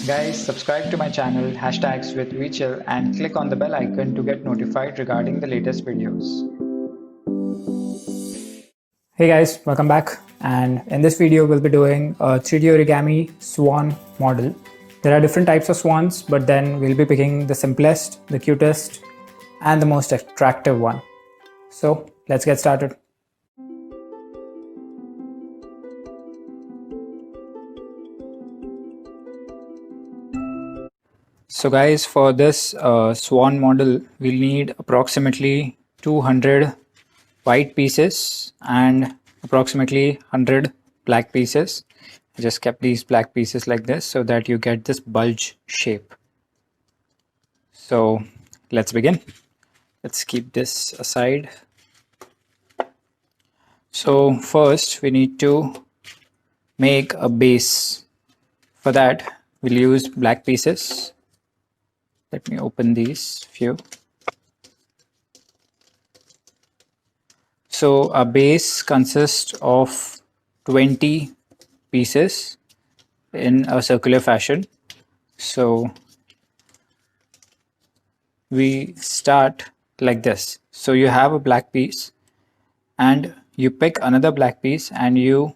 Guys, subscribe to my channel hashtags with WeChill and click on the bell icon to get notified regarding the latest videos. Hey guys, welcome back, and in this video we'll be doing a 3D origami swan model. There are different types of swans, but then we'll be picking the simplest, the cutest and the most attractive one. So let's get started. So guys, for this swan model we'll need approximately 200 white pieces and approximately 100 black pieces. I just kept these black pieces like this so that you get this bulge shape. So let's begin. Let's keep this aside. So first we need to make a base. For that we'll use black pieces. Let me open these few. So a base consists of 20 pieces in a circular fashion. So we start like this. So you have a black piece and you pick another black piece and you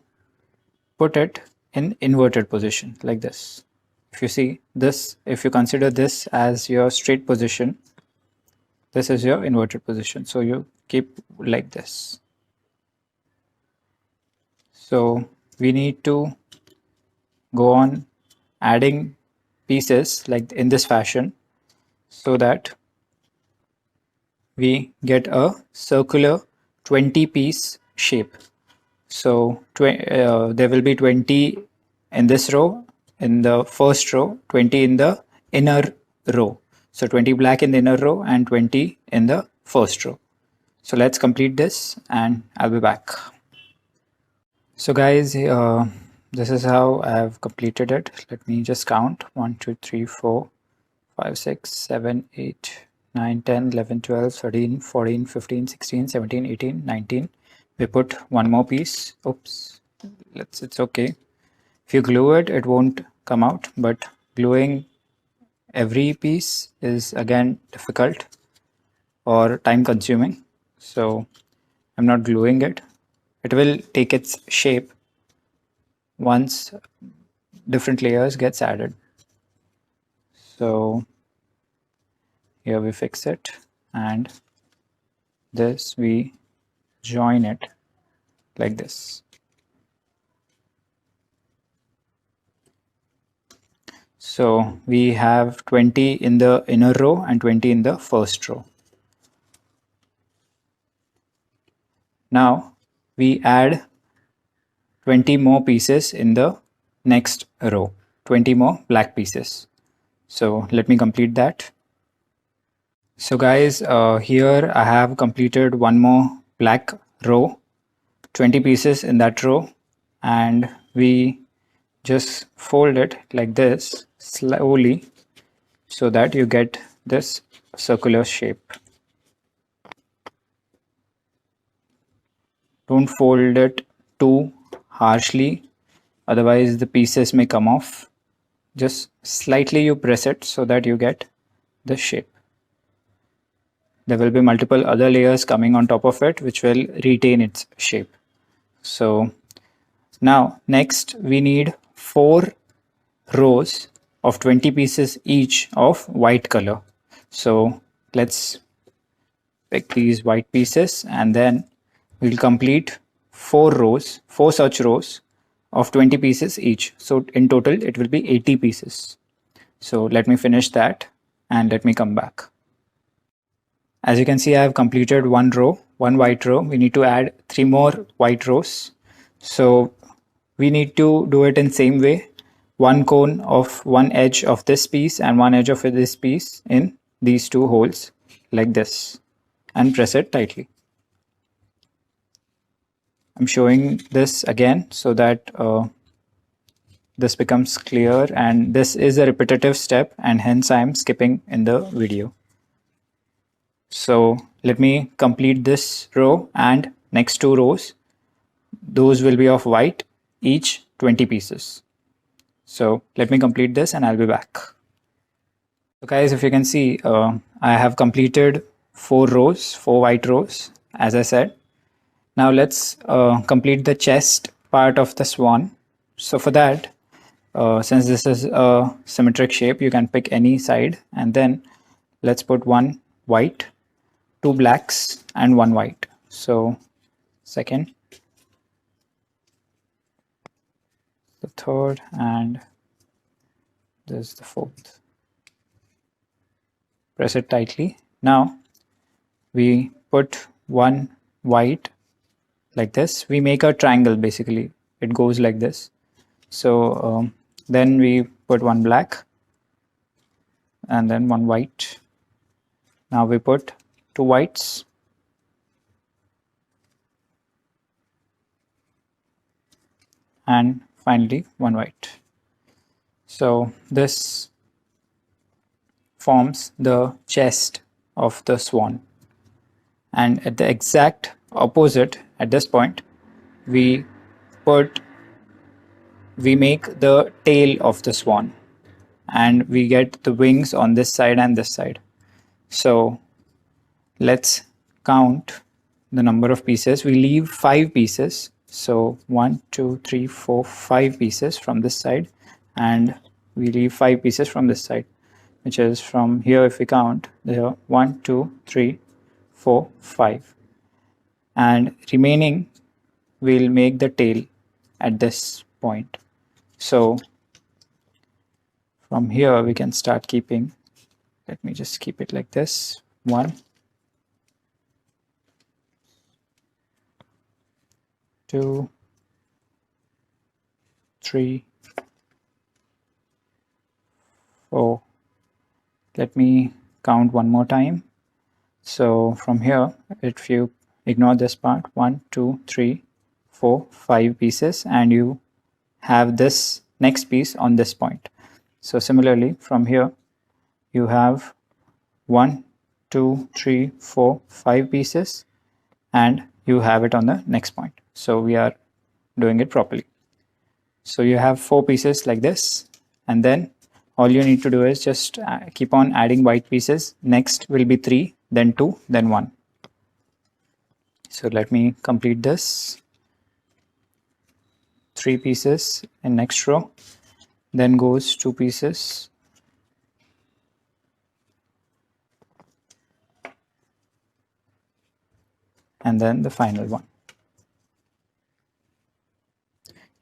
put it in inverted position like this. If you see this, if you consider this as your straight position, this is your inverted position. So you keep like this. So we need to go on adding pieces like in this fashion so that we get a circular 20 piece shape. So there will be 20 in this row, in the first row, 20 in the inner row. So 20 black in the inner row and 20 in the first row. So let's complete this and I'll be back. So guys, this is how I have completed it. Let me just count 1, 2, 3, 4, 5, 6, 7, 8, 9, 10, 11, 12, 13, 14, 15, 16, 17, 18, 19. We put one more piece. Oops, it's okay. If you glue it, it won't come out, but gluing every piece is again difficult or time consuming. So I'm not gluing it. It will take its shape once different layers gets added. So here we fix it and this we join it like this. So we have 20 in the inner row and 20 in the first row. Now we add 20 more pieces in the next row, 20 more black pieces. So let me complete that. So guys, here I have completed one more black row, 20 pieces in that row, and we just fold it like this slowly so that you get this circular shape. Don't fold it too harshly, otherwise the pieces may come off. Just slightly you press it so that you get the shape. There will be multiple other layers coming on top of it which will retain its shape. So now next we need 4 rows of 20 pieces each of white color. So let's pick these white pieces and then we'll complete 4 such rows of 20 pieces each. So in total it will be 80 pieces. So let me finish that and let me come back. As you can see, I have completed one row, one white row. We need to add 3 more white rows. So we need to do it in same way. One cone of one edge of this piece and one edge of this piece in these 2 holes like this and press it tightly. I'm showing this again so that this becomes clear, and this is a repetitive step and hence I am skipping in the video. So let me complete this row and next 2 rows. Those will be of white, each 20 pieces. So let me complete this and I'll be back. So guys, if you can see, I have completed 4 rows, 4 white rows, as I said. Now let's complete the chest part of the swan. So for that, since this is a symmetric shape, you can pick any side, and then let's put 1 white, 2 blacks, and 1 white. So second, the third, and this is the fourth. Press it tightly. Now we put 1 white like this. We make a triangle basically. It goes like this. So then we put 1 black and then 1 white. Now we put 2 whites and finally 1 white. So this forms the chest of the swan. And at the exact opposite, at this point, we make the tail of the swan, and we get the wings on this side and this side. So let's count the number of pieces. We leave 5 pieces. So 1, 2, 3, 4, 5 pieces from this side, and we leave 5 pieces from this side, which is from here. If we count, there 1, 2, 3, 4, 5, and remaining we'll make the tail at this point. So from here we can start keeping. Let me just keep it like this. 1, 2, 3, 4. Let me count one more time. So from here, if you ignore this part, 1, 2, 3, 4, 5 pieces, and you have this next piece on this point. So similarly, from here, you have 1, 2, 3, 4, 5 pieces, and you have it on the next point. So we are doing it properly. So you have 4 pieces like this, and then all you need to do is just keep on adding white pieces. Next will be 3, then 2, then 1. So let me complete this. 3 pieces in next row, then goes 2 pieces, and then the final one.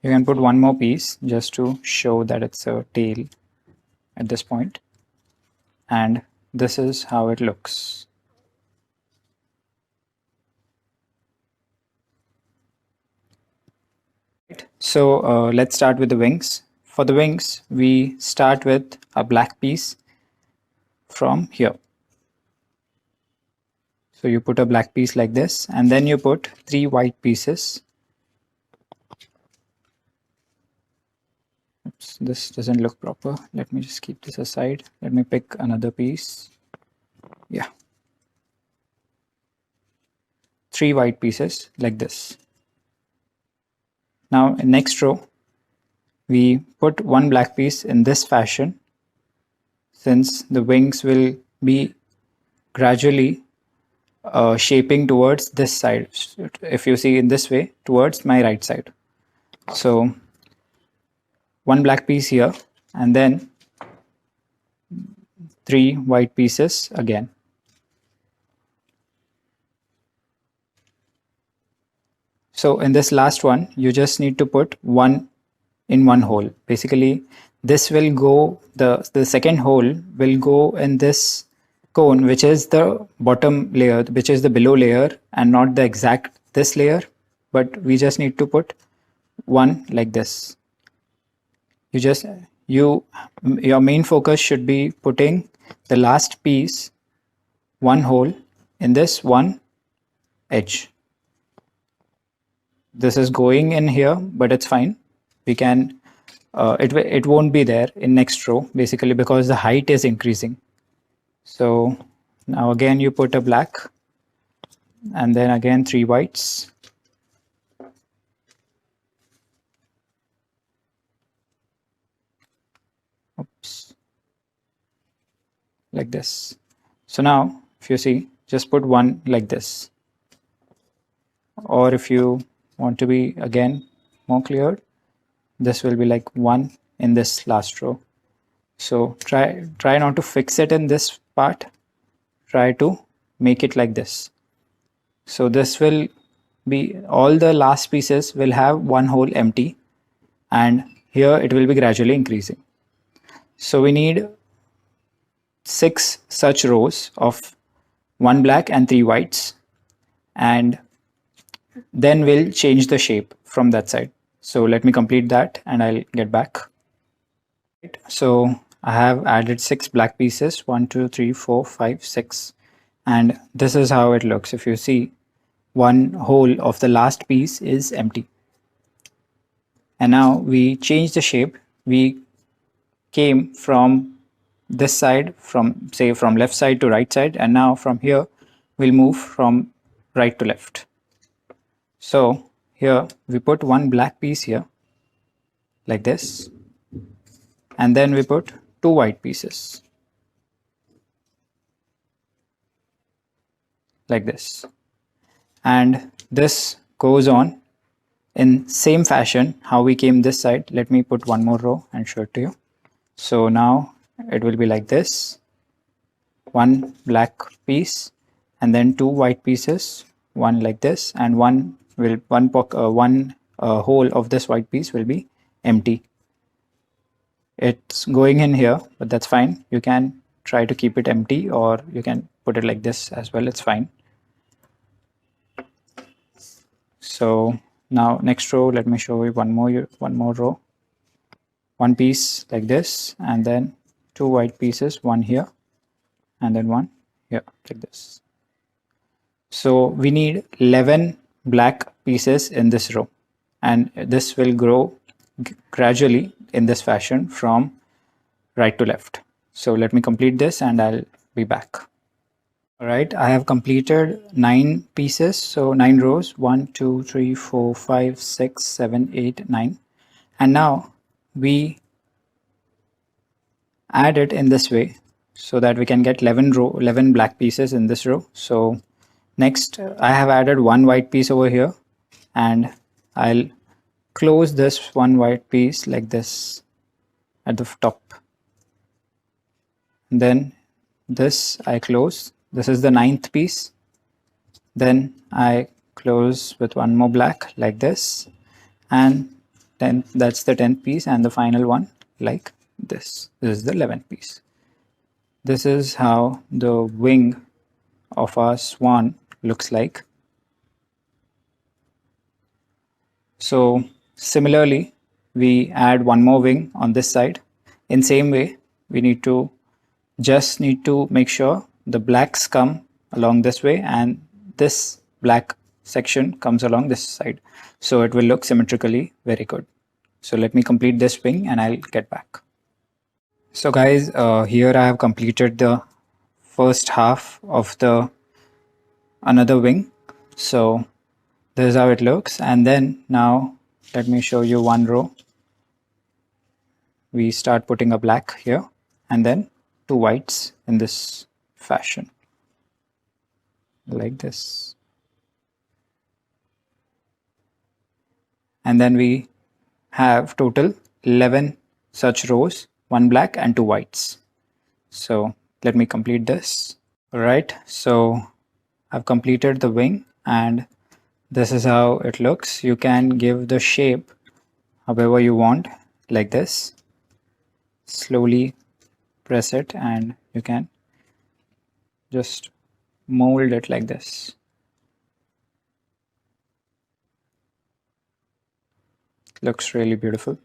You can put one more piece just to show that it's a tail at this point, and this is how it looks. So let's start with the wings. For the wings, we start with a black piece from here. So you put a black piece like this, and then you put 3 white pieces. Oops, this doesn't look proper. Let me just keep this aside. Let me pick another piece. Yeah. 3 white pieces like this. Now in next row, we put 1 black piece in this fashion, since the wings will be gradually shaping towards this side. If you see in this way, towards my right side. So 1 black piece here, and then 3 white pieces again. So in this last one, you just need to put 1 in 1 hole. Basically, this will go, the second hole will go in this cone, which is the bottom layer, which is the below layer, and not the exact this layer, but we just need to put 1 like this. Your main focus should be putting the last piece 1 hole in this 1 edge. This is going in here, but it's fine. We can it won't be there in next row, basically because the height is increasing. So now again you put a black, and then again 3 whites, like this. So now if you see, just put one like this, or if you want to be again more clear, this will be like one in this last row. So try not to fix it in this part, try to make it like this. So this will be, all the last pieces will have one hole empty, and here it will be gradually increasing. So we need 6 such rows of 1 black and 3 whites, and then we'll change the shape from that side. So let me complete that and I'll get back. So I have added 6 black pieces, 1 2 3 4 5 6, and this is how it looks. If you see, one hole of the last piece is empty. And now we change the shape. We came from this side, from say from left side to right side, and now from here we'll move from right to left. So here we put one black piece here like this, and then we put 2 white pieces like this, and this goes on in same fashion how we came this side. Let me put one more row and show it to you. So now it will be like this, one black piece and then 2 white pieces, one like this, and one hole of this white piece will be empty. It's going in here, but that's fine. You can try to keep it empty, or you can put it like this as well, it's fine. So now next row, let me show you one more row. One piece like this, and then 2 white pieces, one here and then one here like this. So we need 11 black pieces in this row, and this will grow gradually in this fashion from right to left. So let me complete this and I'll be back. All right, I have completed 9 pieces, so 9 rows, 1 2 3 4 5 6 7 8 9, and now we add it in this way so that we can get 11 black pieces in this row. So next I have added one white piece over here, and I'll close this one white piece like this at the top. And then this I close. This is the 9th piece. Then I close with one more black like this, and then that's the 10th piece, and the final one like this. This is the 11th piece. This is how the wing of our swan looks like. So similarly, we add one more wing on this side. In same way, we need to make sure the blacks come along this way and this black section comes along this side, so it will look symmetrically very good. So let me complete this wing and I'll get back. So guys, here I have completed the first half of the another wing. So this is how it looks, and then now let me show you one row. We start putting a black here and then 2 whites in this fashion like this, and then we have total 11 such rows, 1 black and 2 whites. So let me complete this. All right, so I've completed the wing and this is how it looks. You can give the shape however you want, like this. Slowly press it and you can just mold it like this. Looks really beautiful.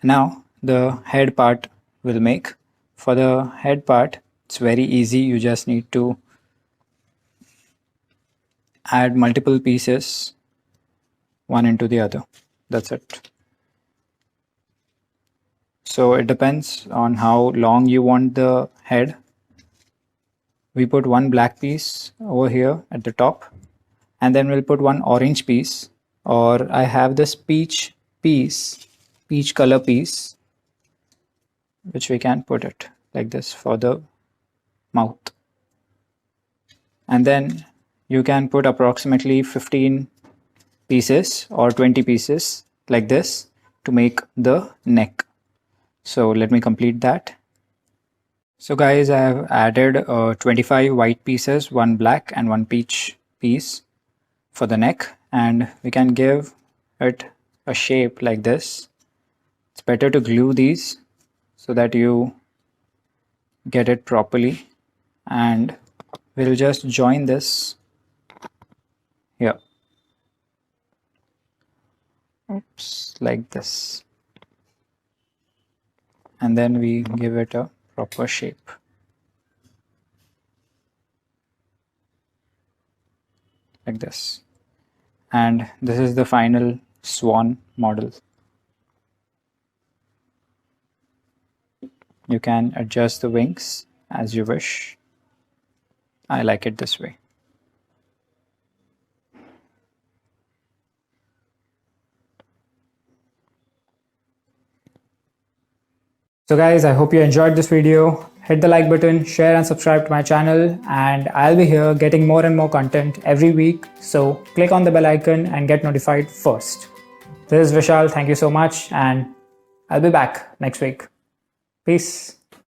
Now the head part will make. For the head part, it's very easy. You just need to add multiple pieces one into the other. That's it. So it depends on how long you want the head. We put one black piece over here at the top, and then we'll put one orange piece, or I have this peach color piece, which we can put it like this for the mouth. And then you can put approximately 15 pieces or 20 pieces like this to make the neck. So let me complete that. So guys, I have added 25 white pieces, one black and one peach piece for the neck, and we can give it a shape like this. It's better to glue these so that you get it properly, and we'll just join this here. Oops, like this. And then we give it a proper shape. Like this. And this is the final swan model. You can adjust the wings as you wish. I like it this way. So guys, I hope you enjoyed this video. Hit the like button, share and subscribe to my channel, and I'll be here getting more and more content every week. So click on the bell icon and get notified first. This is Vishal. Thank you so much, and I'll be back next week. Peace.